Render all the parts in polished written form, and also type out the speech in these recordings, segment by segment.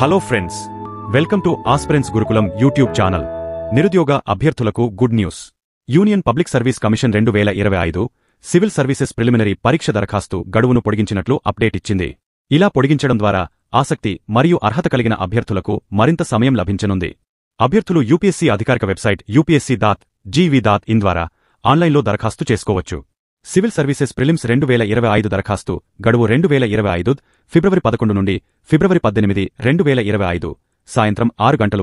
Hello friends, welcome to aspirants Gurukulam YouTube channel. నిరుద్యోగ అభ్యర్థులకు good news. Union Public Service Commission 2025 civil services preliminary పరీక్ష దరఖాస్తు గడువును పొడిగించినట్లు update ఇచ్చింది. ఇలా పొడిగించడం ద్వారా ఆసక్తి మరియు అర్హత కలిగిన అభ్యర్థులకు మరింత సమయం లభించనుంది. అభ్యర్థులు యూపీఎస్సీ అధికారిక వెబ్సైట్ upsc.gv.in ద్వారా ఆన్లైన్లో దరఖాస్తు చేసుకోవచ్చు. సివిల్ సర్వీసెస్ ప్రిలిమ్స్ 2025 దరఖాస్తు గడువు 2025 ఫిబ్రవరి 11 నుండి ఫిబ్రవరి 18, 2025 సాయంత్రం 6 గంటల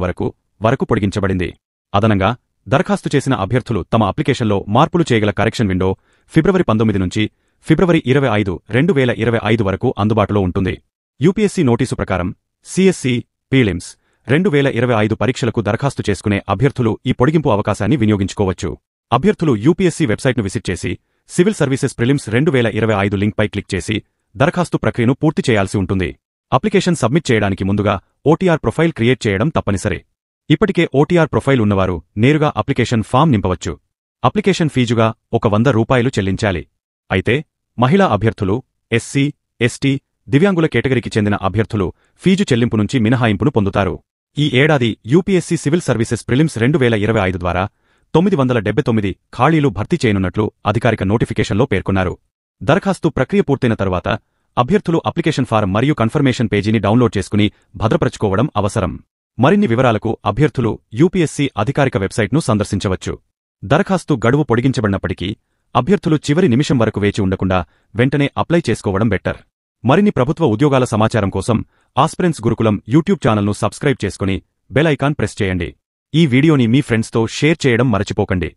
వరకు పొడిగించబడింది. అదనంగా దరఖాస్తు చేసిన అభ్యర్థులు తమ అప్లికేషన్లో మార్పులు చేయగల కరెక్షన్ విండో ఫిబ్రవరి 19 నుంచి ఫిబ్రవరి 25, 2025 వరకు అందుబాటులో ఉంటుంది. యూపీఎస్సీ నోటీసు ప్రకారం సిఎస్సి ప్రిలిమ్స్ 2025 పరీక్షలకు దరఖాస్తు చేసుకునే అభ్యర్థులు ఈ పొడిగింపు అవకాశాన్ని వినియోగించుకోవచ్చు. అభ్యర్థులు యూపీఎస్సీ వెబ్సైట్ను విజిట్ చేసి సివిల్ సర్వీసెస్ ప్రిలిమ్స్ 2025 లింక్పై క్లిక్ చేసి దరఖాస్తు ప్రక్రియను పూర్తి చేయాల్సి ఉంటుంది. అప్లికేషన్ సబ్మిట్ చేయడానికి ముందుగా ఓటీఆర్ ప్రొఫైల్ క్రియేట్ చేయడం తప్పనిసరి. ఇప్పటికే ఓటీఆర్ ప్రొఫైల్ ఉన్నవారు నేరుగా అప్లికేషన్ ఫామ్ నింపవచ్చు. అప్లికేషన్ ఫీజుగా ₹100 చెల్లించాలి. అయితే మహిళా అభ్యర్థులు, ఎస్సీ, ఎస్టీ, దివ్యాంగుల కేటగిరీకి చెందిన అభ్యర్థులు ఫీజు చెల్లింపు నుంచి మినహాయింపును పొందుతారు. ఈ ఏడాది యూపీఎస్సీ సివిల్ సర్వీసెస్ ప్రిలిమ్స్ 2025 ద్వారా 979 ఖాళీలు భర్తీ చేయనున్నట్లు అధికారిక నోటిఫికేషన్లో పేర్కొన్నారు. దరఖాస్తు ప్రక్రియ పూర్తయిన తర్వాత అభ్యర్థులు అప్లికేషన్ ఫారం మరియు కన్ఫర్మేషన్ పేజీని డౌన్లోడ్ చేసుకుని భద్రపరచుకోవడం అవసరం. మరిన్ని వివరాలకు అభ్యర్థులు యూపీఎస్సీ అధికారిక వెబ్సైట్ను సందర్శించవచ్చు. దరఖాస్తు గడువు పొడిగించబడినప్పటికీ అభ్యర్థులు చివరి నిమిషం వరకు వేచి ఉండకుండా వెంటనే అప్లై చేసుకోవడం బెటర్. మరిన్ని ప్రభుత్వ ఉద్యోగాల సమాచారం కోసం ఆస్పిరెంట్స్ గురుకులం యూట్యూబ్ ఛానల్ను సబ్స్క్రైబ్ చేసుకుని బెల్ ఐకాన్ ప్రెస్ చేయండి. ఈ వీడియోని మీ ఫ్రెండ్స్తో షేర్ చేయడం మరచిపోకండి.